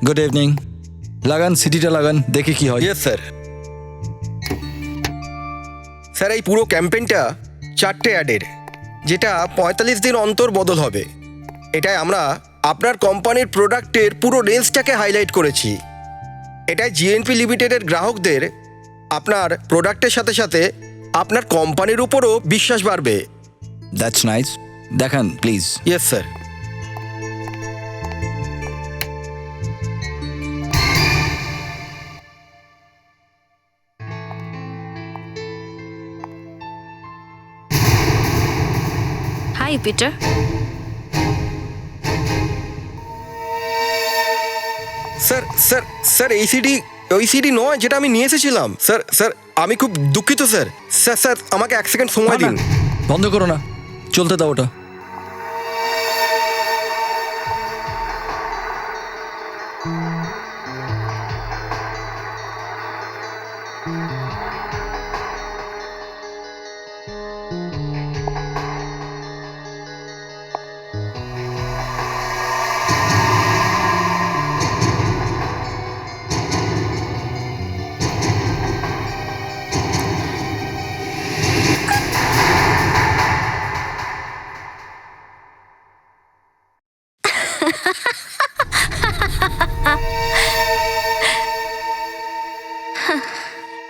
Good evening. লাগান, সিটিটা লাগান, দেখি কি হয়। Yes sir. স্যার এই পুরো ক্যাম্পেইনটা 4টে অ্যাডের, যেটা 45 দিন অন্তর বদল হবে। এটাই আমরা আপনার কোম্পানির প্রোডাক্টের পুরো রেঞ্জটাকে হাইলাইট করেছি। এটাই জিএনপি লিমিটেডের গ্রাহকদের আপনার প্রোডাক্টের সাথে সাথে আপনার কোম্পানির উপরও বিশ্বাস বাড়বে। That's nice. দেখান please. Yes sir. Hi Peter. Sir sir sir ওই সিডি নয় যেটা আমি নিয়ে এসেছিলাম। স্যার স্যার আমি খুব দুঃখিত স্যার। স্যার স্যার আমাকে 1 সেকেন্ড সময় দিন। বন্ধ করো না, চলতে দাও ওটা।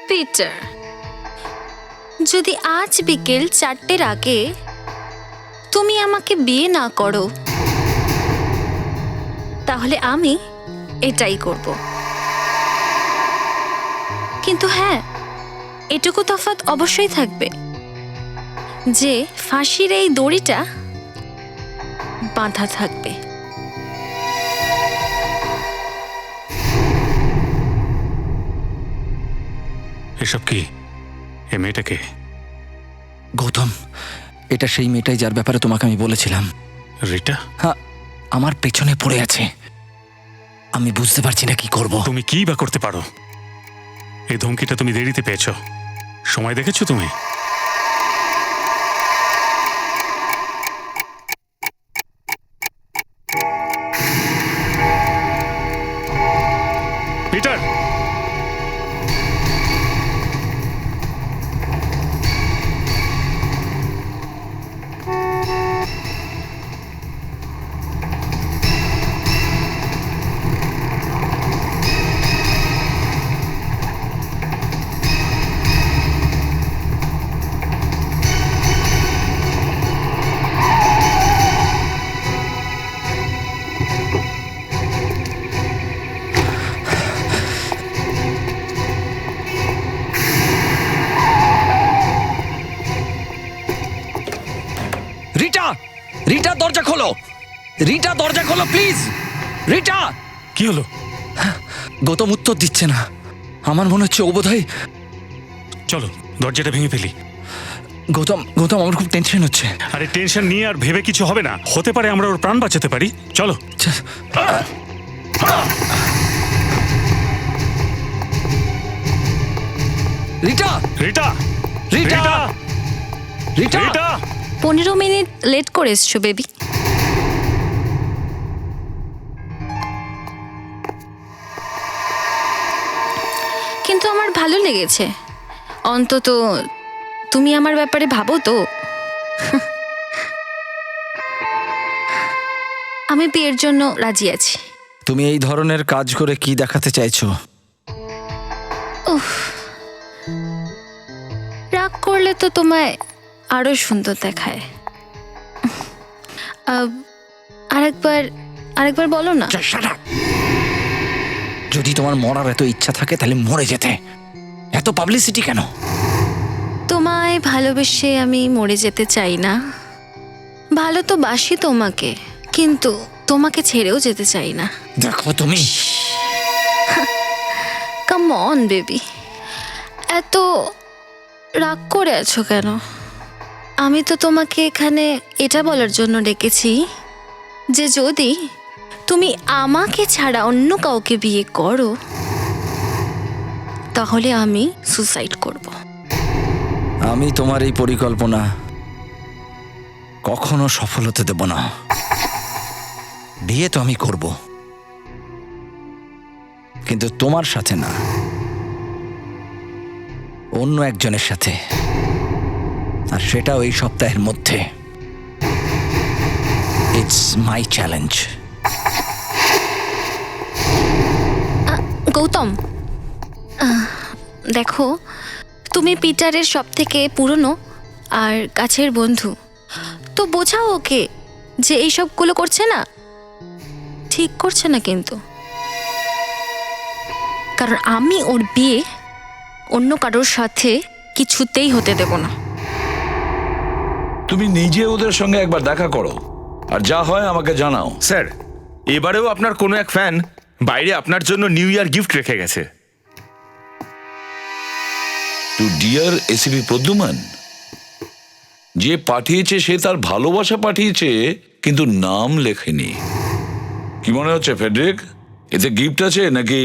পিটার, যদি আজ বিকেল 4টের আগে তুমি আমাকে বিয়ে না করো, তাহলে আমি এটাই করব। কিন্তু হ্যাঁ, এটুকু তফাৎ অবশ্যই থাকবে যে ফাঁসির এই দড়িটা বাঁধা থাকবে। এসব কি? এ মেয়েটাকে? গৌতম, এটা সেই মেয়েটাই যার ব্যাপারে তোমাকে আমি বলেছিলাম। রিটা? হ্যাঁ, আমার পেছনে পড়ে আছে। আমি বুঝতে পারছি না কি করব। তুমি কি বা করতে পারো? এই ধমকিটা তুমি দেরিতে পেয়েছো। সময় দেখেছো তুমি? পিটার! রিটা! রিটা, দরজা খোলো! রিটা, দরজা খোলো প্লিজ! রিটা! কি হলো? গৌতম উত্তর দিচ্ছে না। আমার মনে হচ্ছে ও বোধহয়... চলো দরজাটা ভেঙে ফেলি। গৌতম, গৌতম, আমার খুব টেনশন হচ্ছে। আরে টেনশন নিয়ে আর ভেবে কিছু হবে না। হতে পারে আমরা ওর প্রাণ বাঁচাতে পারি। চলো। রিটা! রিটা! রিটা! রিটা! রিটা! রিটা! 15 মিনিট লেট করে এসছো বেবি। কিন্তু আমার ভালো লেগেছে। অন্তত তুমি আমার ব্যাপারে ভাবো তো। আমি বিয়ের জন্য রাজি আছি। তুমি এই ধরনের কাজ করে কি দেখাতে চাইছো? রাগ করলে তো তোমায় আরো সুন্দর দেখায়। আরেকবার বলো না। যদি তোমার মরার এত ইচ্ছা থাকে তাহলে মরে যেতে। এত পাবলিসিটি কেন? তোমায় ভালোবেসে আমি মরে যেতে চাই না। ভালো তো বাসি তোমাকে, কিন্তু তোমাকে ছেড়েও যেতে চাই না। দেখো তুমি, কাম অন বেবি, এত রাগ করে আছো কেন? আমি তো তোমাকে এখানে এটা বলার জন্য ডেকেছি যে যদি তুমি আমাকে ছাড়া অন্য কাউকে বিয়ে করো, তাহলে আমি সুসাইড করব। আমি তোমার এই পরিকল্পনা কখনো সফল হতে দেব না। বিয়ে তো আমি করব, কিন্তু তোমার সাথে না, অন্য একজনের সাথে, আর সেটাও এই সপ্তাহের মধ্যে। It's my challenge. গৌতম, দেখো, তুমি পিটারের সব থেকে পুরনো আর কাছের বন্ধু, তো বোঝাও ওকে যে এই সবগুলো করছে না, ঠিক করছে না কিন্তু। কারণ আমি ওর বিয়ে অন্য কারোর সাথে কিছুতেই হতে দেব না। তুমি নিজে ওদের সঙ্গে একবার দেখা করো, আর যা হয় আমাকে জানাও। স্যার, এবারেও আপনার কোনো এক ফ্যান বাইরে আপনার জন্য নিউ ইয়ার গিফট রেখে গেছে। টু ডিয়ার এসিপি প্রদ্যুমান, যে পাঠিয়েছে সে তার ভালোবাসা পাঠিয়েছে, কিন্তু নাম লেখেনি। কি মনে হচ্ছে ফেডরিক, এতে গিফট আছে নাকি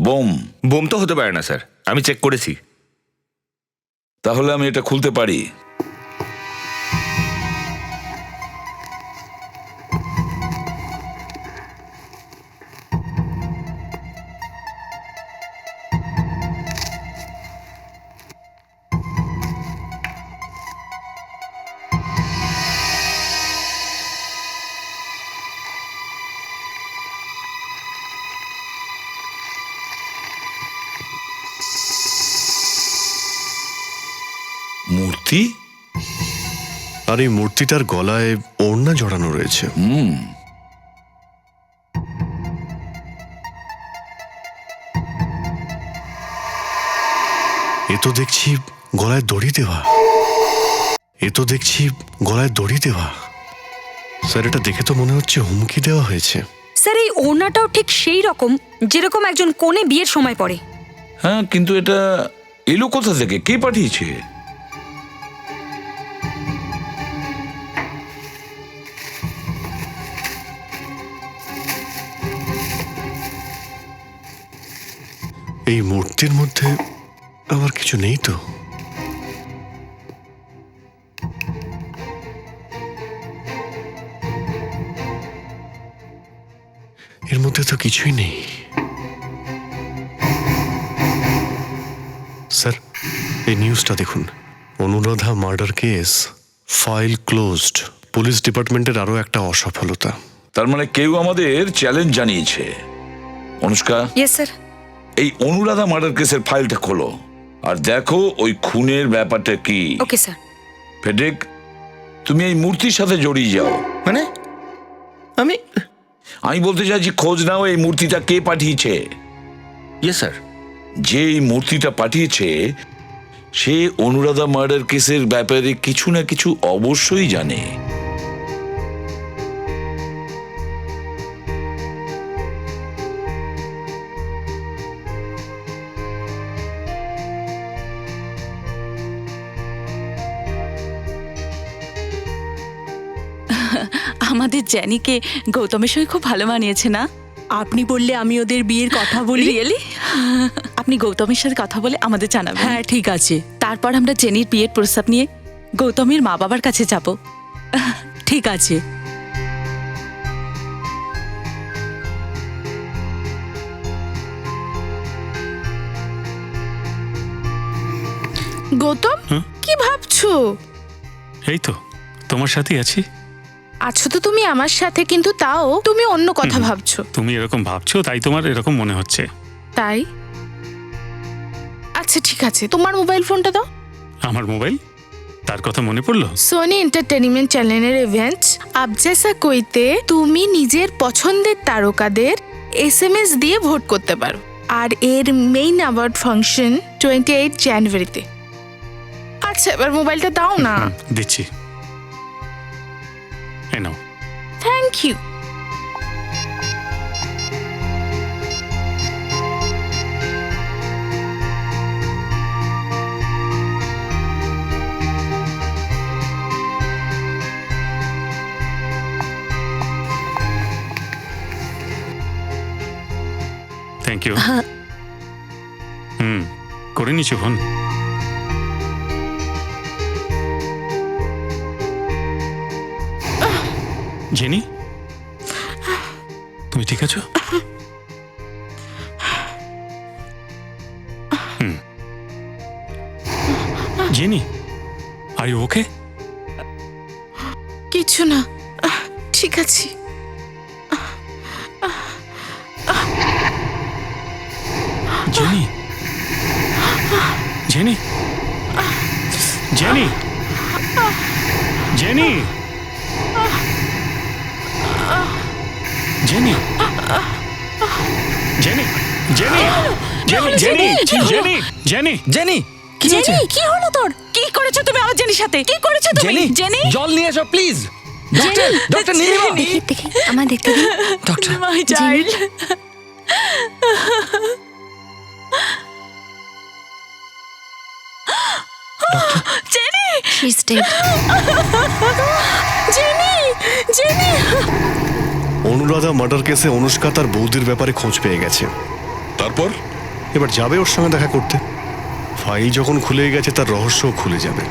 বোম? বোম তো হতে পারে না স্যার, আমি চেক করেছি। তাহলে আমি এটা খুলতে পারি। মূর্তি? আর এই মূর্তিটার গলায় ওড়না জড়ানো রয়েছে। এ তো দেখছি গলায় দড়ি দেওয়া। স্যার, এটা দেখে তো মনে হচ্ছে হুমকি দেওয়া হয়েছে। স্যার, এই ওড়নাটাও ঠিক সেই রকম যেরকম একজন কনে বিয়ের সময় পরে। হ্যাঁ, কিন্তু এটা এলো কোথা থেকে? কে পাঠিয়েছে? এই মূর্তির মধ্যে আবার কিছু নেই তো? এর মধ্যে তো কিছুই নেই। স্যার, এই নিউজটা দেখুন। Anuradha murder case, file closed. Police ডিপার্টমেন্টের আরো একটা অসফলতা। তার মানে কেউ আমাদের চ্যালেঞ্জ জানিয়েছে। Anushka, yes sir. এই অনুরাধা মার্ডার কেসের ফাইলটা খোলো আর দেখো ওই খুনের ব্যাপারটা কি। Okay sir. ফেডরিক, তুমি এই মূর্তির সাথে জড়িয়ে যাও। মানে আমি বলতে চাইছি, খোঁজ নাও এই মূর্তিটা কে পাঠিয়েছে। Yes sir. যে এই মূর্তিটা পাঠিয়েছে সে অনুরাধা মার্ডার কেসের ব্যাপারে কিছু না কিছু অবশ্যই জানে। আমাদের জ্যানিকে গৌতমের সঙ্গে খুব ভালো মানিয়েছে না? আপনি বললে আমি ওদের বিয়ের কথা বলি। রিয়েলি? আপনি গৌতমের সাথে কথা বলে আমাদের জানাবেন। হ্যাঁ, ঠিক আছে। তারপর আমরা জেনির বিয়ের প্রস্তাব নিয়ে গৌতমের মা বাবার কাছে যাব। ঠিক আছে। গৌতম, কি ভাবছো? এই তো তোমার সাথেই আছি। আছো তো তুমি আমার সাথে, কিন্তু তাও তুমি অন্য কথা ভাবছো। তুমি এরকম ভাবছো তাই তোমার এরকম মনে হচ্ছে। তাই? আচ্ছা ঠিক আছে, তোমার মোবাইল ফোনটা দাও। আমার মোবাইল? তার কথা মনে পড়লো? সোনি এন্টারটেইনমেন্ট চ্যানেলের ইভেন্টস আপ জেসা কইতে তুমি নিজের পছন্দের তারকাদের SMS দিয়ে ভোট করতে পারো। আর এর মেইন অ্যাওয়ার্ড ফাংশন 28 জানুয়ারিতে। আচ্ছা, এবার মোবাইলটা দাও না। দিচ্ছি, এই নাও। Thank you. Thank you. করে নিচ্ছি ফোন। জেনি, তুমি ঠিক আছো? Jenny, are you okay? কিছু না, ঠিক আছে। Jenny, Jenny, Jenny, Jenny, Jenny, Jenny, Jenny, Jenny, Jenny, Jenny, Jenny, কি হয়েছে? জেনি, কি হলো তোর? কি করেছো তুমি আমার জেনির সাথে? কি করেছো তুমি? জেনি, জেনি, জল নিয়ে এসো প্লিজ। Doctor, doctor Nilima. দেখি দেখি আমার দেখতে দিন। Doctor, my child. Jenny, she is dead. Jenny, jenny. Anuradha murder কেসে অনুষ্কা তার বৌদির ব্যাপারে খোঁজ পেয়ে গেছে। তারপর এবার যাবে ওর সঙ্গে দেখা করতে। ফাইল যখন খুলে গেছে তার রহস্যও খুলে যাবে।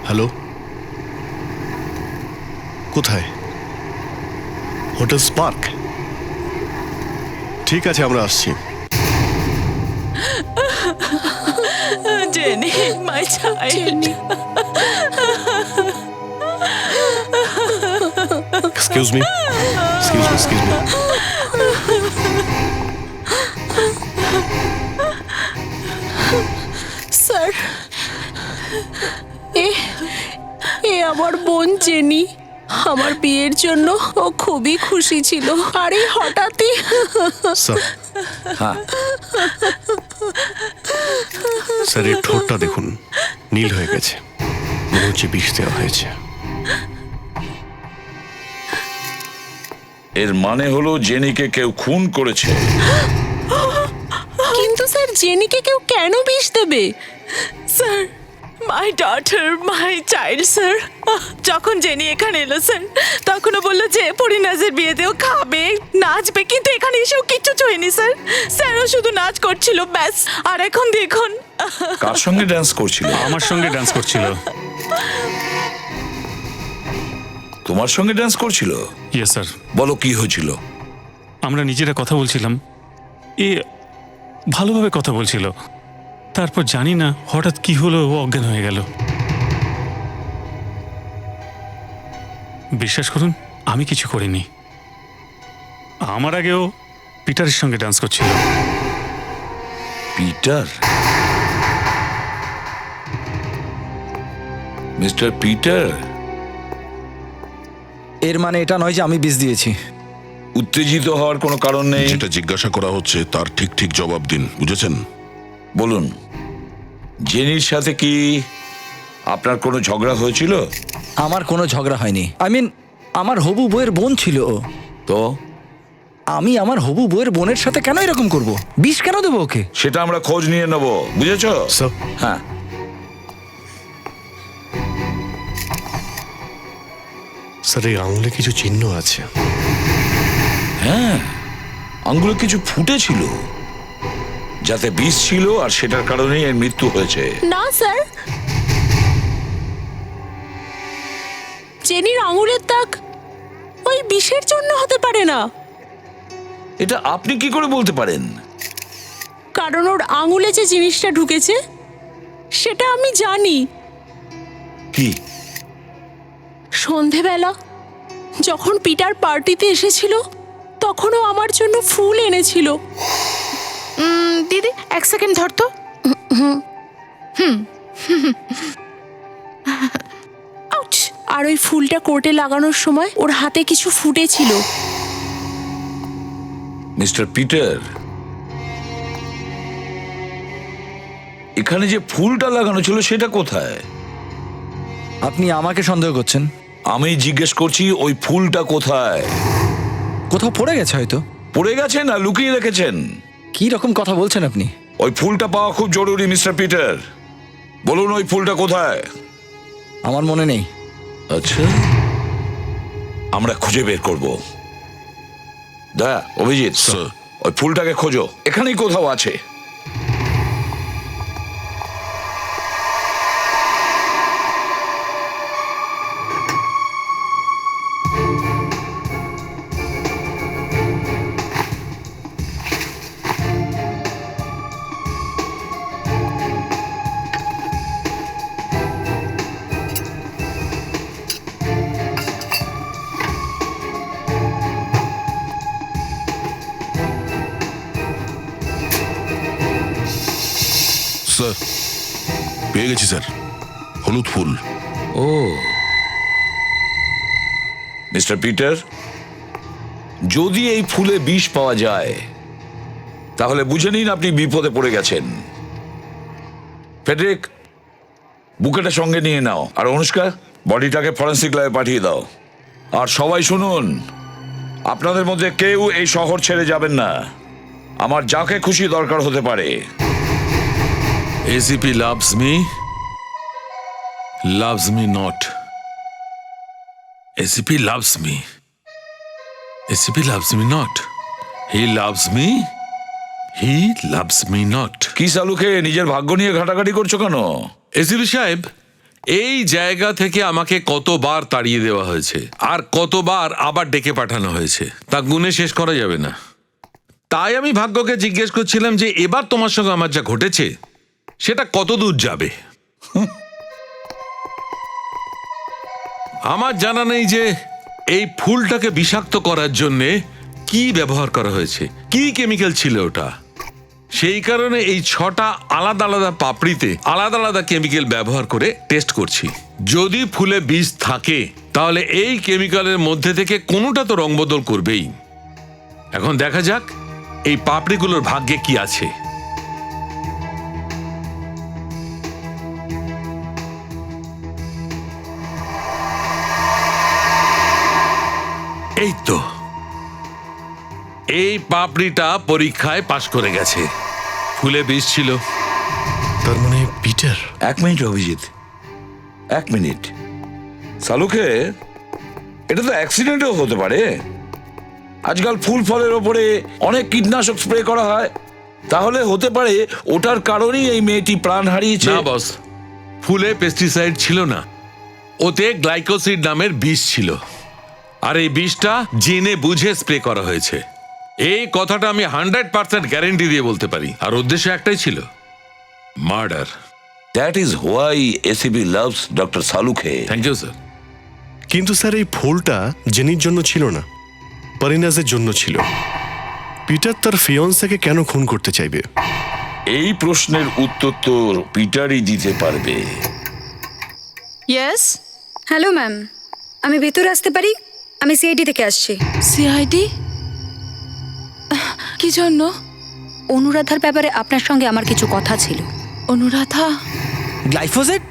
হ্যালো, কোথায়? Hotel Spark. ঠিক আছে, আমরা আসছি। Jenny, my child. Excuse me, excuse me, excuse me. Sir, এ এ আমার বোন জেনি। আমার বিয়ের জন্য ও খুবই খুশি ছিল, আর এই হঠাৎই স্যার, স্যার এই ঠোঁটটা দেখুন, নীল হয়ে গেছে, মনে হচ্ছে বিষ দেওয়া হয়েছে। এর মানে হলো জেনিকে কেউ খুন করেছে। কিন্তু স্যার জেনিকে কেউ কেন বিষ দেবে? Sir, my daughter, my child sir. যখন জেনি এখানে এলো স্যার, তখনও বললো যে পরিনাজের বিয়েতেও খাবে, নাচবে, কিন্তু এখানে এসেও কিচ্ছু ছুঁয়নি স্যার। স্যারও শুধু নাচ করছিল ব্যাস। আর এখন দেখুন। কার সঙ্গে ড্যান্স করছিল? আমার সঙ্গে ডান্স করছিল। তোমার সঙ্গে ড্যান্স করছিল? Yes sir. বলো কি হয়েছিল? আমরা নিজেরা কথা বলছিলাম, এ ভালোভাবে কথা বলছিল। তারপর জানি না হঠাৎ কি হলো, ও অজ্ঞান হয়ে গেল। বিশ্বাস করুন, আমি কিছু করিনি। আমার আগেও পিটারের সঙ্গে ডান্স করছিল। পিটার? Mister Peter? এর মানে এটা নয় যে আমি বিষ দিয়েছি। উত্তেজিত হওয়ার কোনো কারণ নেই। যেটা জিজ্ঞাসা করা হচ্ছে তার ঠিক ঠিক জবাব দিন, বুঝেছেন? বলুন, জেনির সাথে কি আপনার কোনো ঝগড়া হয়েছিল? আমার কোনো ঝগড়া হয়নি। আমার হবু বউয়ের বোন ছিল ও। তো আমি আমার হবু বউয়ের বোনের সাথে কেন এরকম করব? বিষ কেন দেবো ওকে? সেটা আমরা খোঁজ নিয়ে নেব, বুঝেছ? স্যার, হ্যাঁ। স্যার এই আঙুলে কিছু চিহ্ন আছে। হ্যাঁ, আঙ্গুলে কিছু ফুটেছিল, যাতে বিষ ছিল, আর সেটার কারণেই এর মৃত্যু হয়েছে। না স্যার, জেনির আঙুলের দাগ ওই বিষের জন্য হতে পারে না। এটা আপনি কি করে বলতে পারেন? কারণ ওর আঙুলে যে জিনিসটা ঢুকেছে সেটা আমি জানি। কি? সন্ধেবেলা যখন পিটার পার্টিতে এসেছিল, তখনও আমার জন্য ফুল এনেছিল। দিদি এক সেকেন্ড ধর তো। আউচ! আর ওই ফুলটা কোর্টে লাগানোর সময় ওর হাতে কিছু ফুটেছিল। মিস্টার পিটার, এখানে যে ফুলটা লাগানো ছিল সেটা কোথায়? আপনি আমাকে সন্দেহ করছেন? আমি জিজ্ঞেস করছি ওই ফুলটা কোথায়? কোথাও পড়ে গেছে হয়তো। পড়ে গেছে না লুকিয়ে রেখেছেন? কি রকম কথা বলছেন আপনি? ওই ফুলটা পাওয়া খুব জরুরি মিস্টার পিটার। বলুন ওই ফুলটা কোথায়? আমার মনে নেই। আচ্ছা, আমরা খুঁজে বের করব। অভিজিৎ, স্যার। ওই ফুলটাকে খোঁজো, এখানেই কোথাও আছে। স্যার পেয়ে গেছি স্যার, হলুদ ফুল। ও মিস্টার পিটার, যদি এই ফুলে বিষ পাওয়া যায় তাহলে বুঝে নিন আপনি বিপদে পড়ে গেছেন। ফেডরিক, বুকেটা সঙ্গে নিয়ে নাও, আর অনুষ্কা বডিটাকে ফরেন্সিক ল্যাবে পাঠিয়ে দাও। আর সবাই শুনুন, আপনাদের মধ্যে কেউ এই শহর ছেড়ে যাবেন না। আমার যাকে খুশি দরকার হতে পারে। ACP loves me not. ACP loves me. ACP loves me not. He loves me. He loves me not. কি সালুকে নিজের ভাগ্য নিয়ে ঘাটাঘাটি করছো কেন? ACP সাহেব, এই জায়গা থেকে আমাকে কতবার তাড়িয়ে দেওয়া হয়েছে আর কতবার আবার ডেকে পাঠানো হয়েছে তা গুণে শেষ করা যাবে না। তাই আমি ভাগ্যকে জিজ্ঞেস করছিলাম যে এবার তোমার সঙ্গে আমার যা ঘটেছে সেটা কত দূর যাবে। আমার জানা নেই যে এই ফুলটাকে বিষাক্ত করার জন্যে কি ব্যবহার করা হয়েছে, কি কেমিক্যাল ছিল ওটা। সেই কারণে এই 6টা আলাদা আলাদা পাপড়িতে আলাদা আলাদা কেমিক্যাল ব্যবহার করে টেস্ট করছি। যদি ফুলে বিষ থাকে তাহলে এই কেমিক্যালের মধ্যে থেকে কোনোটা তো রং বদল করবেই। এখন দেখা যাক এই পাপড়িগুলোর ভাগ্যে কি আছে। এই তো, এই পাপড়িটা পরীক্ষায় পাশ করে গেছে, ফুলে বিষ ছিল। তার মানে পিটার। 1 minute Abhijit, 1 minute. সালুকে, এটা তো অ্যাক্সিডেন্টও হতে পারে। আজকাল ফুল ফলের ওপরে অনেক কীটনাশক স্প্রে করা হয়, তাহলে হতে পারে ওটার কারণেই এই মেয়েটি প্রাণ হারিয়েছে। না বস, ফুলে পেস্টিসাইড ছিল না, ওতে গ্লাইকোসিড নামের বিষ ছিল। আর এই বিষটা জেনে বুঝে স্প্রে করা হয়েছে। এই কথাটা আমি 100% গ্যারেন্টি দিয়ে বলতে পারি। আর উদ্দেশ্য একটাই ছিল, murder. That is why ACP loves doctor সালুকে। Thank you sir. কিন্তু স্যার এই ফুলটা জেনির জন্য ছিল না, পরিনাজের জন্য ছিল। পিটার তার ফিয়ন্সেকে কেন খুন করতে চাইবে? এই প্রশ্নের উত্তর তো পিটারই দিতে পারবে। ইয়েস। হ্যালো ম্যাম, আমি ভেতরে আসতে পারি? আমি সিআইডি থেকে আসছি। সিআইডি? কি জন্য? অনুরাধার ব্যাপারে আপনার সঙ্গে আমার কিছু কথা ছিল। অনুরাধা? গ্লাইফোজেট?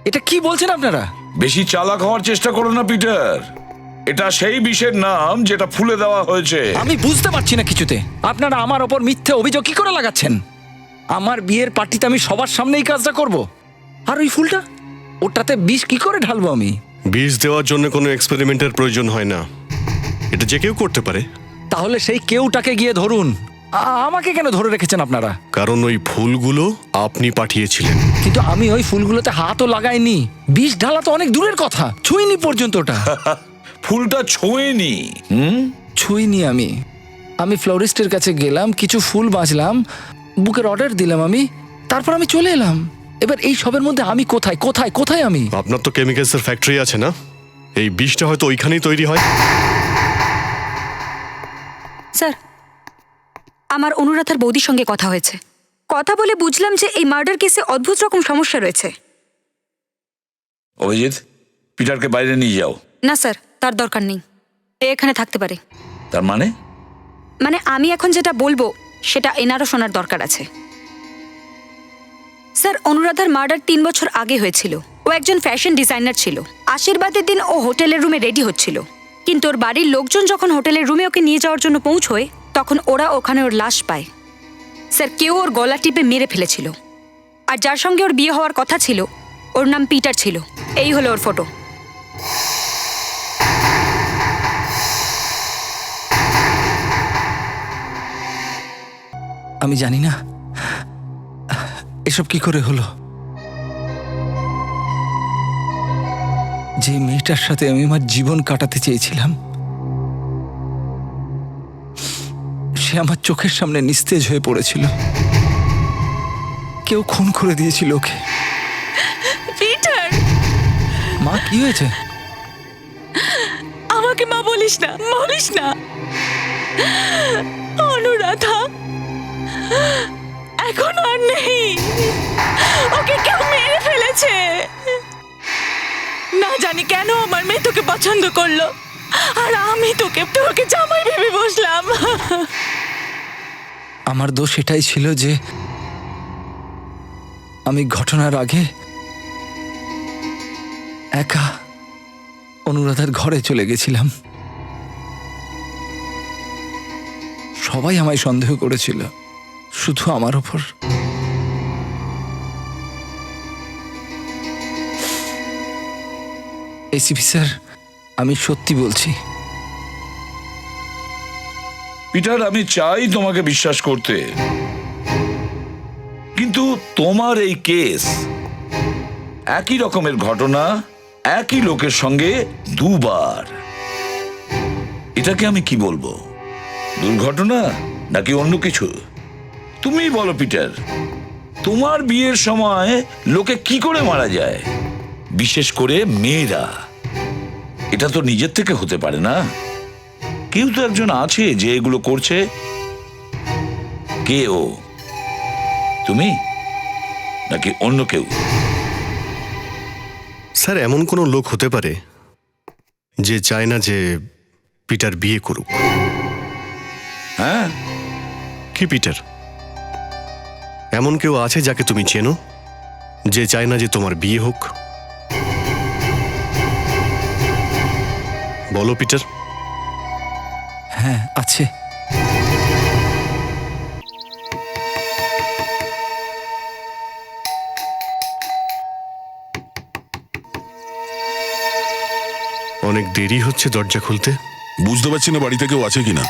এটা কি বলছেন আপনারা? বেশি চালাক হওয়ার চেষ্টা করো না পিটার। এটা সেই বিষের নাম যেটা ফুলে দেওয়া হয়েছে। আমি বুঝতে পারছি না কিছুতে। আপনারা আমার ওপর মিথ্যে অভিযোগ কি করে লাগাচ্ছেন? আমার বিয়ের পার্টিতে আমি সবার সামনে এই কাজটা করব, আর ওই ফুলটা, ওটাতে বিষ কি করে ঢালবো আমি? বিষ দেওয়ার জন্য কোনো এক্সপেরিমেন্টের প্রয়োজন হয় না, এটা যে কেউ করতে পারে। তাহলে সেই কেউটাকে গিয়ে ধরুন। আমাকে কেন ধরে রেখেছেন আপনারা? কারণ ওই ফুলগুলো আপনি পাঠিয়েছিলেন। কিন্তু আমি ওই ফুলগুলোতে হাতও লাগাইনি। বিষ ঢালা তো অনেক দূরের কথা, ছুঁইনি পর্যন্ত ওটা। ফুলটা ছোঁয়নি। ছুঁইনি আমি। আমি ফ্লোরিস্টের কাছে গেলাম, কিছু ফুল বাঁচলাম, বুকের অর্ডার দিলাম আমি, তারপর আমি চলে এলাম। এবার এই সবের মধ্যে আমি কোথায় কোথায় কোথায় আমি? আপনার তো কেমিক্যালসের ফ্যাক্টরি আছে না? এই বিষটা হয়তো ওইখানেই তৈরি হয়। স্যার, আমার অনুরাধার বৌদির সঙ্গে কথা হয়েছে। কথা বলে বুঝলাম যে এই মার্ডার কেসে অদ্ভুত রকম সমস্যা রয়েছে। অভিজিৎ, পিটারকে বাইরে নিয়ে যাও। না স্যার, তার দরকার নেই, এ এখানে থাকতে পারে। তার মানে? মানে আমি এখন যেটা বলবো সেটা এনারও শোনার দরকার আছে। স্যার, অনুরাধার মার্ডার 3 বছর আগে হয়েছিল। ও একজন ফ্যাশন ডিজাইনার ছিল। আশীর্বাদের দিন ও হোটেলের রুমে রেডি হচ্ছিল, কিন্তু ওর বাড়ির লোকজন যখন হোটেলের রুমে ওকে নিয়ে যাওয়ার জন্য পৌঁছয়, তখন ওরা ওখানে ওর লাশ পায়। স্যার, কেউ ওর গলা টিপে মেরে ফেলেছিল। আর যার সঙ্গে ওর বিয়ে হওয়ার কথা ছিল, ওর নাম পিটার ছিল। এই হলো ওর ফটো। আমি জানি না এসব কি করে হলো। যে মেয়েটার সাথে আমি আমার জীবন কাটাতে চেয়েছিলাম, সে আমার চোখের সামনে নিস্তেজ হয়ে পড়েছিল। কেউ খুন করে দিয়েছিল ওকে। পিটার! মা, কি হয়েছে? আমাকে মা বলিস না, বলিস না। অনুরাধা এখন আর নেই। পছন্দ করলো আর আমি তোকে জামাই ভেবে বসলাম। আমার দোষ এটাই ছিল যে আমি ঘটনার আগে একা অনুরাধার ঘরে চলে গেছিলাম। সবাই আমায় সন্দেহ করেছিল, শুধু আমার ওপর। এসিপি স্যার, আমি সত্যি বলছি। পিটার, আমি চাই তোমাকে বিশ্বাস করতে, কিন্তু তোমার এই কেস, একই রকমের ঘটনা একই লোকের সঙ্গে দুবার, এটাকে আমি কি বলবো? দুর্ঘটনা নাকি অন্য কিছু? তুমিই বলো পিটার, তোমার বিয়ের সময় লোকে কি করে মারা যায়, বিশেষ করে মেয়েরা? এটা তো নিজের থেকে হতে পারে না। কেউ তো একজন আছে যে এগুলো করছে। কে ও? তুমি নাকি অন্য কেউ? স্যার, এমন কোনো লোক হতে পারে যে চায় না যে পিটার বিয়ে করুক। হ্যাঁ, কি পিটার, এমন কেউ আছে যাকে তুমি চেনো যে চায় না যে তোমার বিয়ে হোক? বলো পিটার। হ্যাঁ, আছে। অনেক দেরি হচ্ছে দরজা খুলতে। বুঝতে পারছি না বাড়িতে কেউ আছে কিনা।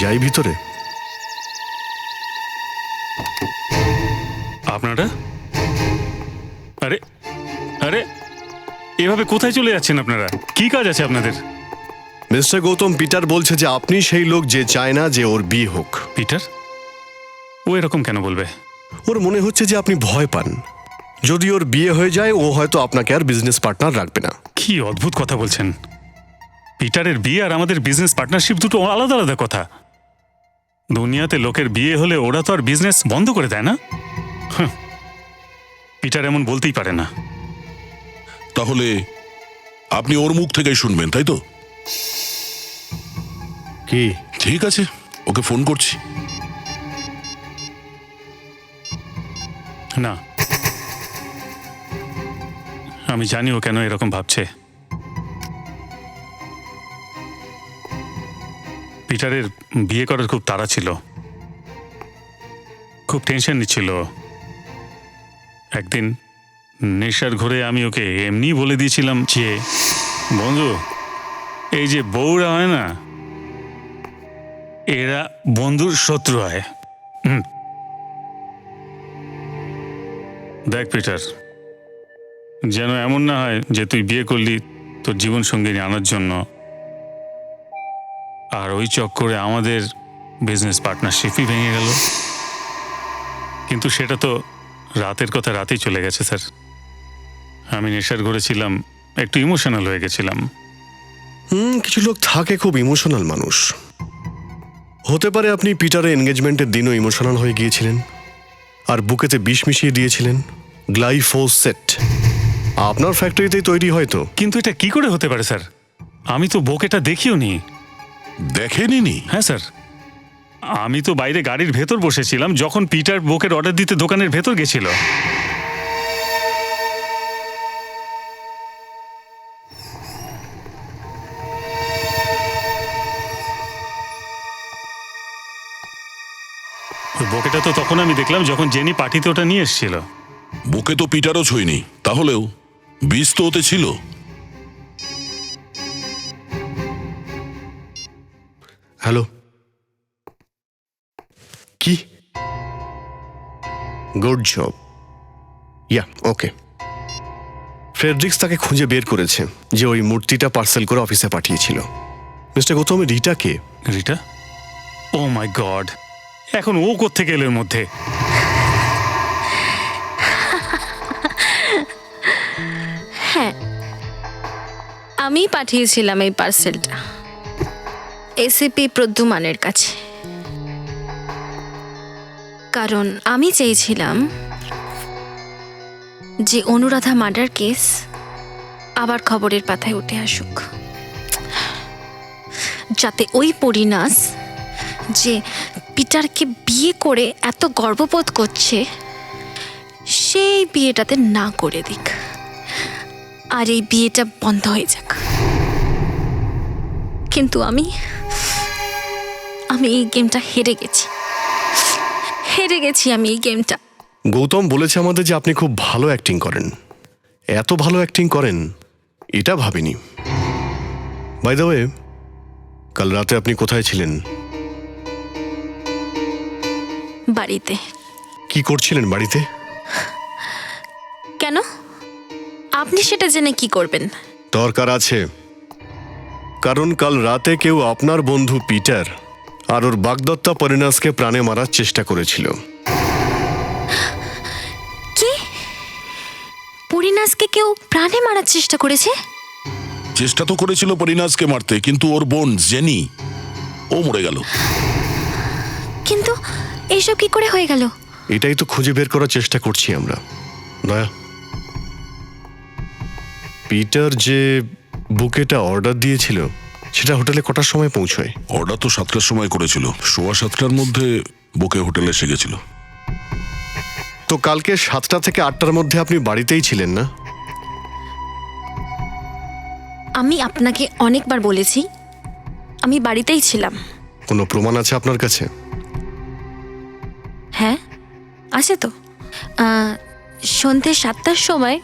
যাই ভিতরে। আপনারা? আরে আরে, এভাবে কোথায় চলে যাচ্ছেন আপনারা? কি কাজ আছে আপনাদের? মিস্টার গৌতম, পিটার বলছে যে আপনি সেই লোক যে চায় না যে ওর বিয়ে হোক। পিটার? ও এরকম কেন বলবে? ওর মনে হচ্ছে যে আপনি ভয় পান যদি ওর বিয়ে হয়ে যায় ও হয়তো আপনাকে আর বিজনেস পার্টনার রাখবে না। কি অদ্ভুত কথা বলছেন! পিটারের বিয়ে আর আমাদের বিজনেস পার্টনারশিপ দুটো আলাদা আলাদা কথা। দুনিয়াতে লোকের বিয়ে হলে ওরা তো আর বিজনেস বন্ধ করে দেয় না। পিটার এমন বলতেই পারে না। তাহলে আপনি ওর মুখ থেকেই শুনবেন, তাই তো? কি? ঠিক আছে, ওকে ফোন করছি। না, আমি জানি ও কেন এরকম ভাবছে। পিটারের বিয়ে করার খুব তাড়া ছিল, খুব টেনশন নিচ্ছিল। একদিন নেশার ঘরে আমি ওকে এমনি বলে দিয়েছিলাম যে, বন্ধু, এই যে বউরা হয় না, এরা বন্ধুর শত্রু হয়। দেখ পিটার, যেন এমন না হয় যে তুই বিয়ে করলি তোর জীবন সঙ্গিনী আনার জন্য, আর ওই চক্করে আমাদের বিজনেস পার্টনারশিপই ভেঙে গেল। কিন্তু সেটা তো রাতের কথা রাতেই চলে গেছে স্যার। আমি নেশার ঘরে ছিলাম, একটু ইমোশনাল হয়ে গেছিলাম। কিছু লোক থাকে খুব ইমোশনাল মানুষ। হতে পারে আপনি পিটারের এনগেজমেন্টের দিনও ইমোশনাল হয়ে গিয়েছিলেন আর বুকেতে বিষ মিশিয়ে দিয়েছিলেন, গ্লাইফোসেট। আপনার ফ্যাক্টরিতেই তৈরি হয়তো। কিন্তু এটা কি করে হতে পারে স্যার? আমি তো বোকেটা দেখিও নি। দেখেনি? হ্যাঁ স্যার, আমি তো বাইরে গাড়ির ভেতর বসেছিলাম যখন পিটার বোকের অর্ডার দিতে দোকানের ভেতর গেছিল। ওই বোকেটা তো তখন আমি দেখলাম যখন জেনি পার্টিতে ওটা নিয়ে এসেছিল। বুকে তো পিটারও ছুঁয়নি, তাহলেও বিষ তো ওতে ছিল। হ্যালো, কি? Good job. Yeah, okay. Fredericks তাকে খুঁজে বের করেছে যে ওই মূর্তিটা পার্সেল করে অফিসে পাঠিয়েছিল। মিস্টার গৌতম, রিটা কে? রিটা? ও মাই গড, এখন ও কোত্থেকে এলো এর মধ্যে? হ্যাঁ, আমি পাঠিয়েছিলাম এই পার্সেলটা এসিপি প্রদ্যুমানের কাছে, কারণ আমি চেয়েছিলাম যে অনুরাধা মার্ডার কেস আবার খবরের পাতায় উঠে আসুক, যাতে ওই পরিণাস যে পিটারকে বিয়ে করে এত গর্ববোধ করছে সেই বিয়েটাতে না করে দিক, আর এই বিয়েটা বন্ধ হয়ে যাক। কিন্তু আমি এই গেমটা হেরে গেছি, আমি এই গেমটা। গৌতম বলেছে আমাদের যে আপনি খুব ভালো অ্যাক্টিং করেন। এত ভালো অ্যাক্টিং করেন এটা ভাবিনি। বাই দ্য ওয়ে, কাল রাতে আপনি কোথায় ছিলেন? বাড়িতে। কি করছিলেন বাড়িতে? কেন? আপনি সেটা জেনে কি করবেন? দরকার আছে, কারণ কাল রাতে কেউ আপনার বন্ধু পিটার আর ওর বাগদত্তা পরিণাসকে প্রাণে মারার চেষ্টা করেছিল। কি? পরিণাসকে কেউ প্রাণে মারার চেষ্টা করেছে? চেষ্টা তো করেছিল পরিণাসকে মারতে, কিন্তু ওর বোন জেনি ও মরে গেল। কিন্তু এইসব কি করে হয়ে গেল? এটাই তো খুঁজে বের করার চেষ্টা করছি আমরা। দয়া, পিটার যে বুকেটা অর্ডার দিয়েছিল সেটা হোটেলে কটার সময় পৌঁছয়? অর্ডার তো 7টার সময় করেছিল, 7:15 মধ্যে বুকে হোটেলে এসে গেছিল। তো কালকে 7টা থেকে 8টার মধ্যে আপনি বাড়িতেই ছিলেন না? আমি আপনাকে অনেকবার বলেছি আমি বাড়িতেই ছিলাম। কোনো প্রমাণ আছে আপনার কাছে? হ্যাঁ আছে তো। সন্ধ্যে 7টার সময়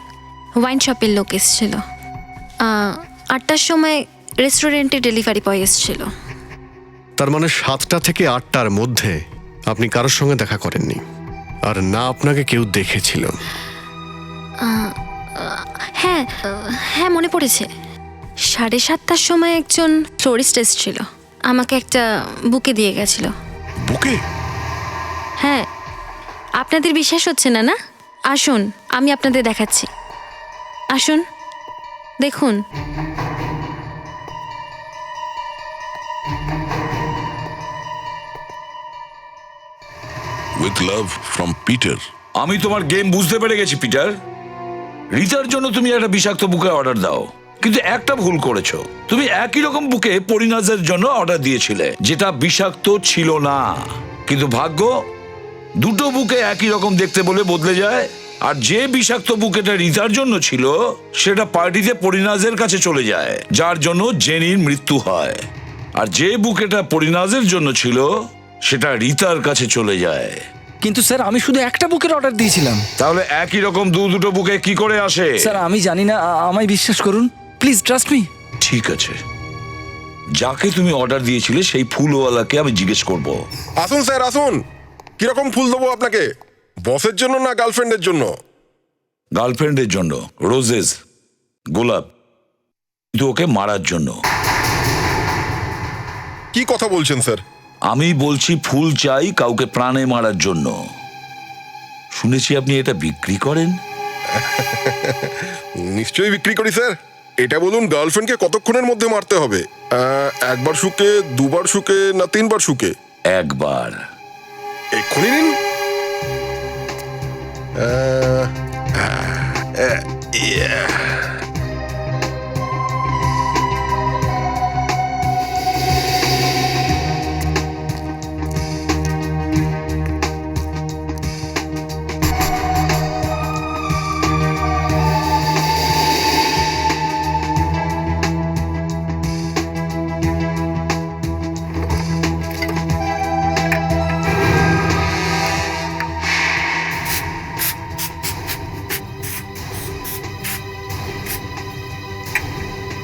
ওয়াইন শপের লোক এসেছিল, 8টার সময় রেস্টুরেন্টে ডেলিভারি বয় এসেছিল। তার মানে 7টা থেকে 8টার মধ্যে আপনি কারোর সঙ্গে দেখা করেননি, আর না আপনাকে কেউ দেখেছিল? হ্যাঁ হ্যাঁ মনে পড়েছে। 7:30টার সময় একজন টুরিস্ট এসেছিল, আমাকে একটা বুকে দিয়ে গেছিল। বুকে? হ্যাঁ, আপনাদের বিশ্বাস হচ্ছে না না? আসুন আমি আপনাদের দেখাচ্ছি, আসুন দেখুন। With love from Peter. আমি তোমার গেম বুঝতে পেরে গেছি পিটার। রিতার জন্য তুমি একটা বিষাক্ত বুকে অর্ডার দাও, কিন্তু একটা ভুল করেছো। তুমি একই রকম বুকে পরিণাসের জন্য অর্ডার দিয়েছিলে, যেটা বিষাক্ত ছিল না। কিন্তু ভাগ্য, দুটো বুকে একই রকম দেখতে বলে বদলে যায়। আর যে বিষাক্ত বুকেটা রিতার জন্য ছিল সেটা পার্টিতে পরিণাসের কাছে চলে যায়, যার জন্য জেনির মৃত্যু হয়। আর যে বুকেটা পরিণাসের জন্য ছিল সেটা রিতার কাছে চলে যায়। কিন্তু স্যার আমি শুধু একটা বুকের অর্ডার দিয়েছিলাম। তাহলে একই রকম দুটো বুকে কি করে আসে? স্যার আমি জানি না, আমায় বিশ্বাস করুন প্লিজ, ট্রাস্ট মি। ঠিক আছে, যাকে তুমি অর্ডার দিয়েছিলে সেই ফুলওয়ালাকে আমি জিজ্ঞেস করব। আসুন স্যার আসুন, কিরকম ফুল দেবো আপনাকে? বসের জন্য না গার্লফ্রেন্ডের জন্য? গার্লফ্রেন্ডের জন্য রোজেস, গোলাপ, কিন্তু ওকে মারার জন্য। কি কথা বলছেন স্যার? আমি বলছি ফুল চাই কাউকে প্রাণে মারার জন্য। শুনেছি আপনি এটা বিক্রি করেন। নিশ্চয়ই বিক্রি করি স্যার। এটা বলুন, গার্লফ্রেন্ডকে কতক্ষণের মধ্যে মারতে হবে? একবার শুকে, দুবার শুকে, না 3বার শুকে? একবার। এক্ষুনি নিন।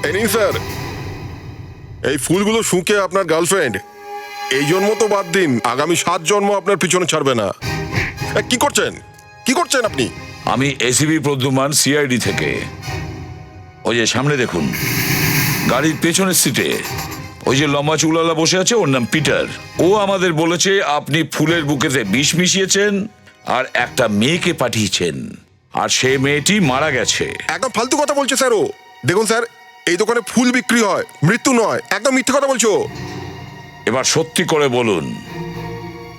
এই নিন স্যার, এই ফুলগুলো শুকে আপনার গার্লফ্রেন্ড এই জন্ম তো বাদ দিন, আগামী 7 জন্ম আপনার পিছনে ছাড়বে না। কি করছেন, কি করছেন আপনি? আমি এসিবি প্রদ্যুমান, সিআইডি থেকে। ওই যে সামনে দেখুন, গাড়ির পেছনের সিটে ওই যে লম্বা চুলওয়ালা বসে আছে, ওর নাম পিটার। ও আমাদের বলেছে আপনি ফুলের বুকেতে বিষ মিশিয়েছেন আর একটা মেয়েকে পাঠিয়েছেন, আর সেই মেয়েটি মারা গেছে। একদম ফালতু কথা বলছে স্যার ও। দেখুন স্যার, এই দোকানে ফুল বিক্রি হয়, মৃত্যু নয়। একদম মিথ্যে কথা বলছো। এবার সত্যি করে বলুন,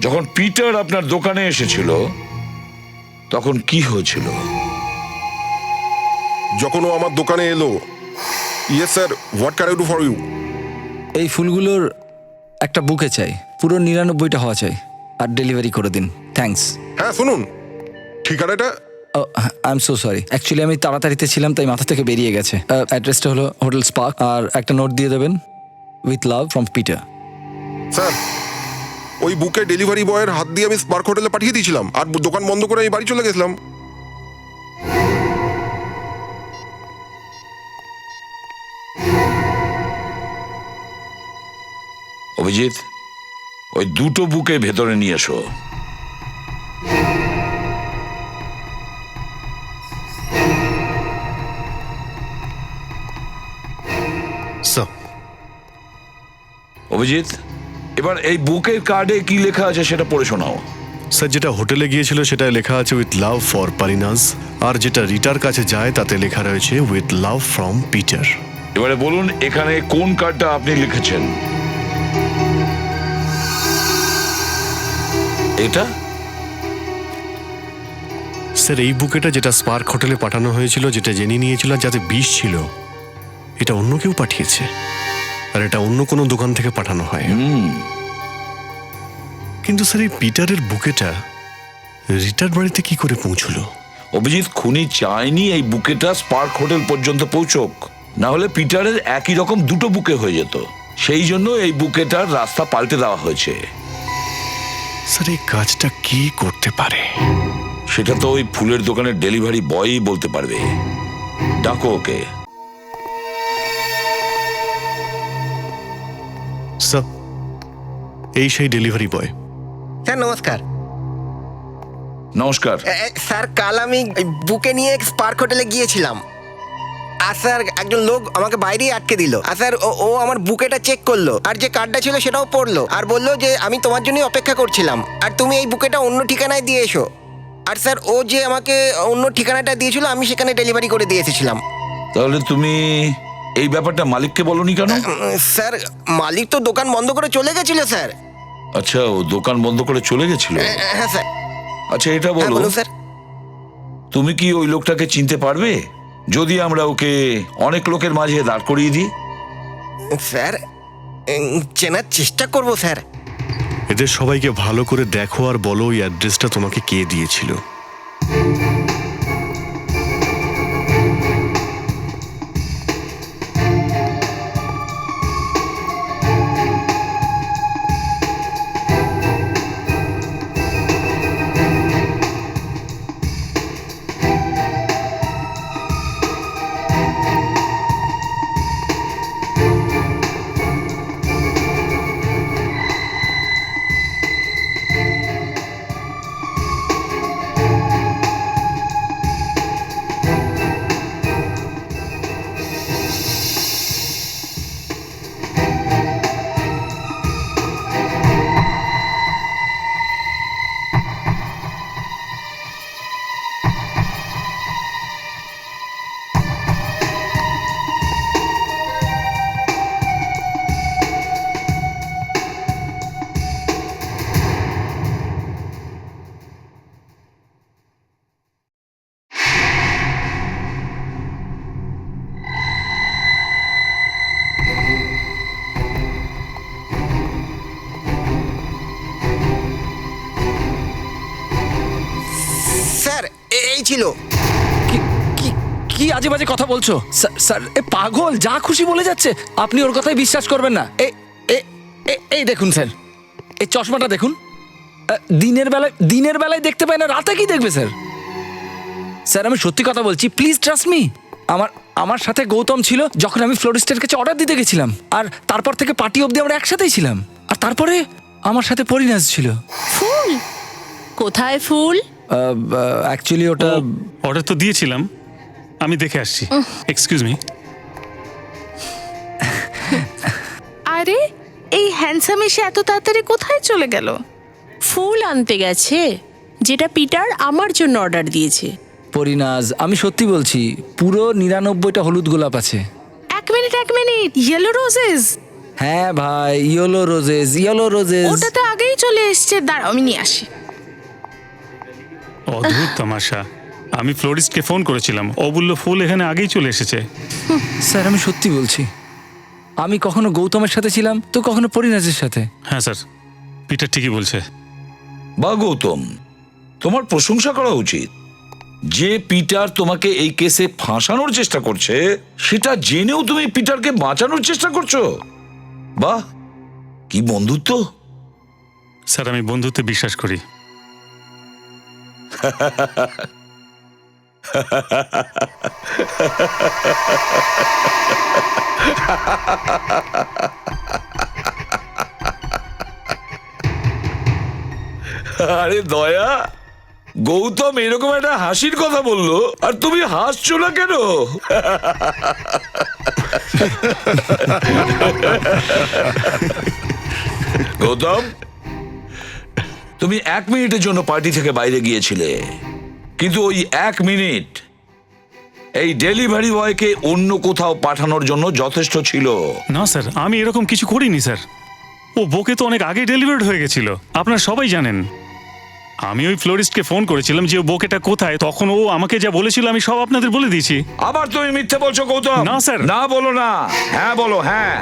যখন পিটার আপনার দোকানে এসেছিল তখন কি হয়েছিল? যখন ও আমার দোকানে এলো। Yes sir, what can I do for you? এই ফুলগুলোর একটা বুকে চাই, পুরো 99টা হওয়া চাই, আর ডেলিভারি করে দিন। থ্যাঙ্কস। হ্যাঁ শুনুন, ঠিকানাটা? I am so sorry, actually আমি তাড়াতাড়িতে ছিলাম তাই মাথা থেকে বেরিয়ে গেছে। অ্যাড্রেসটা হলো হোটেল স্পার্ক, আর একটা নোট দিয়ে দেবেন, with love from Peter. Sir, ওই বুকে ডেলিভারি বয়ের হাত দিয়ে আমি স্পার্ক হোটেলে পাঠিয়ে দিয়েছিলাম, আর দোকান বন্ধ করে আমি বাড়ি চলে গেছিলাম। অভিজিৎ, ওই দুটো বুকে ভেতরে নিয়ে এসো। স্যার, অভিজিৎ, এবার এই বুকের কার্ডে কি লেখা আছে সেটা পড়ে শোনাও। স্যার, যেটা হোটেলে গিয়েছিল সেটা লেখা আছে উইথ লাভ ফর পারিনাজ, আর যেটা রিটার কাছে যায় তাতে লেখা রয়েছে উইথ লাভ ফ্রম পিটার। এবারে বলুন এখানে কোন কার্ডটা আপনি লিখেছেন? এটা? স্যার, এই বুকেটা যেটা স্পার্ক হোটেলে পাঠানো হয়েছিল, যেটা জেনে নিয়েছিল, আর যাতে বিষ ছিল, এটা অন্য কেউ পাঠিয়েছে, আর এটা অন্য কোনো দোকান থেকে পাঠানো হয়। কিন্তু স্যার, এই পিটারের বুকেটা রিটার বাড়িতে কি করে পৌঁছলো? অভিজিৎ, খুনি চায়নি এই বুকেটা স্পার্ক হোটেল পর্যন্ত পৌঁছক, না হলে পিটারের একই রকম দুটো বুকে হয়ে যেত। সেই জন্য এই বুকেটার রাস্তা পাল্টে দেওয়া হয়েছে। স্যার, এই কাজটা কি করতে পারে? সেটা তো ওই ফুলের দোকানের ডেলিভারি বয়ই বলতে পারবে। ডাকো ওকে। স্যার, এই সেই ডেলিভারি বয়। স্যার নমস্কার। নমস্কার। স্যার, কাল আমি বুকে নিয়ে স্পার্ক হোটেলে গিয়েছিলাম, আর স্যার একজন লোক আমাকে বাইরেই আটকে দিল। আর স্যার ও আমার বুকেটা চেক করলো, আর যে কার্ডটা ছিল সেটাও পড়লো, আর বললো যে আমি তোমার জন্যই অপেক্ষা করছিলাম, আর তুমি এই বুকেটা অন্য ঠিকানায় দিয়ে এসো। আর স্যার ও যে আমাকে অন্য ঠিকানাটা দিয়েছিল, আমি সেখানে ডেলিভারি করে দিয়ে এসেছিলাম। তাহলে তুমি এই ব্যাপারটা মালিককে বলনি কেন? স্যার, মালিক তো দোকান বন্ধ করে চলে গেছিল স্যার। আচ্ছা, ও দোকান বন্ধ করে চলে গেছিল? হ্যাঁ স্যার। আচ্ছা, এটা বলো, স্যার, তুমি কি ওই লোকটাকে চিনতে পারবে যদি আমরা ওকে অনেক লোকের মাঝে দাঁড় করিয়ে দিই? স্যার, চেনার চেষ্টা করবো স্যার। এদের সবাইকে ভালো করে দেখো আর বলো ওই অ্যাড্রেসটা তোমাকে কে দিয়েছিল। স্যার, এই ছিল। কি আজে বাজে কথা বলছো স্যার? এ পাগল, যা খুশি বলে যাচ্ছে। আপনি ওর কথাই বিশ্বাস করবেন না। এই দেখুন স্যার, এই চশমাটা দেখুন। দিনের বেলায় দেখতে পায় না, রাতে কি দেখবে স্যার? স্যার, আমি সত্যি কথা বলছি, প্লিজ ট্রাস্ট মি। আমার সাথে গৌতম ছিল যখন আমি ফ্লোরিস্টের কাছে অর্ডার দিতে গেছিলাম, আর তারপর থেকে পার্টি অবধি আমরা একসাথেই ছিলাম, আর তারপরে আমার সাথে পরিনাজ ছিল। ফুল কোথায়? ফুল অ্যাকচুয়ালি ওটা অর্ডার তো দিয়েছিলাম, আমি দেখে আসছি। Excuse me. আরে এই হ্যান্ডসাম এসে এত তাড়াতাড়ি কোথায় চলে গেল? ফুল আনতে গেছে, যেটা পিটার আমার জন্য অর্ডার দিয়েছে। পরিনাজ, আমি সত্যি বলছি, পুরো 99টা হলুদ গোলাপ আছে। এক মিনিট, ইয়েলো রোজেস? হ্যাঁ ভাই, ইয়েলো রোজেস। ওটা তো আগেই চলে এসছে, দাঁড়াও আমি নিয়ে আসি। অদ্ভুত তামাশা। আমি ফ্লোরিস্টকে ফোন করেছিলাম, ও বললো ফুল এখানে আগেই চলে এসেছে। স্যার আমি সত্যি বলছি, আমি কখনো গৌতমের সাথে ছিলাম তো কখনো পরিনাজের সাথে। হ্যাঁ স্যার, পিটার ঠিকই বলছে। বা গৌতম, তোমার প্রশংসা করা উচিত। যে পিটার তোমাকে এই কেসে ফাঁসানোর চেষ্টা করছে সেটা জেনেও তুমি পিটারকে বাঁচানোর চেষ্টা করছো। বাহ, কি বন্ধুত্ব! স্যার আমি বন্ধুত্বে বিশ্বাস করি। আরে দয়া, গৌতম এরকম একটা হাসির কথা বললো আর তুমি হাসছো না কেন? গৌতম, তুমি 1 মিনিটের জন্য পার্টি থেকে বাইরে গিয়েছিলে, কিন্তু ওই 1 মিনিট এই ডেলিভারি বয়কে অন্য কোথাও পাঠানোর জন্য যথেষ্ট ছিল। না স্যার, আমি এরকম কিছু করিনি স্যার। ও বোকে তো অনেক আগে ডেলিভার্ড হয়ে গেছিল, আপনারা সবাই জানেন। আমি ওই ফ্লোরিস্টকে ফোন করেছিলাম যে ও বোকেটা কোথায়, তখন ও আমাকে যা বলেছিল আমি সব আপনাদের বলে দিয়েছি। আবার তুমি মিথ্যে বলছো গৌতম। না স্যার। না বলো না, হ্যাঁ বলো। হ্যাঁ,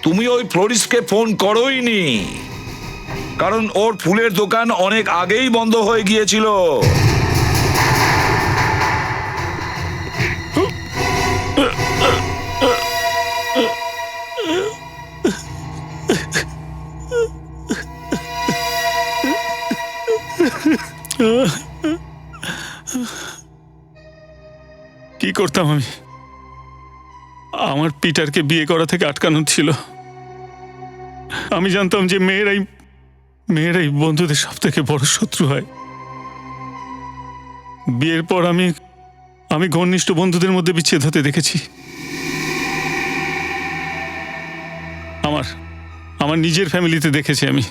তুমি ওই ফ্লোরিস্টকে ফোন করোইনি, কারণ ওর ফুলের দোকান অনেক আগেই বন্ধ হয়ে গিয়েছিল। কি করতাম আমি? আমার পিটারকে বিয়ে করা থেকে আটকানোর ছিল। আমি জানতাম যে মেয়েরাই বন্ধুদের সব থেকে বড় শত্রু হয়। বিয়ের পর আমি ঘনিষ্ঠ বন্ধুদের মধ্যে বিচ্ছেদ হতে দেখেছি। আমার নিজের ফ্যামিলিতে দেখেছি আমি।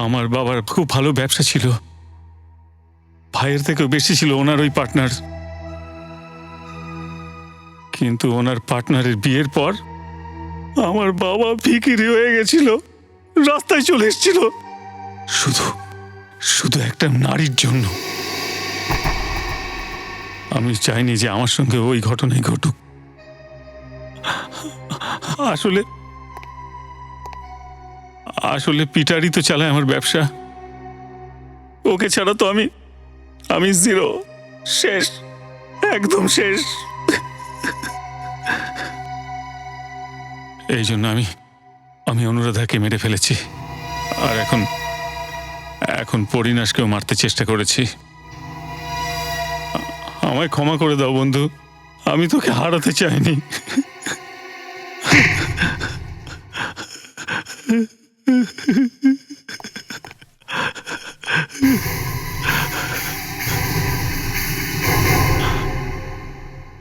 আমার বাবার খুব ভালো ব্যবসা ছিল, ভাইয়ের থেকেও বেশি ছিল ওনার ওই পার্টনার। কিন্তু ওনার পার্টনারের বিয়ের পর আমার বাবা ভিখিরি হয়ে গেছিল, রাস্তায় চলে এসেছিল শুধু একটা নারীর জন্য। আমি চাইনি যে আমার সঙ্গে ওই ঘটনাই ঘটুক। আসলে পিটারই তো চালায় আমার ব্যবসা। ওকে ছাড়া তো আমি জিরো, শেষ, একদম শেষ। এই জন্য আমি অনুরাধাকে মেরে ফেলেছি, আর এখন পরিনাশকেও মারতে চেষ্টা করেছি। আমায় ক্ষমা করে দাও বন্ধু, আমি তোকে হারাতে চাইনি।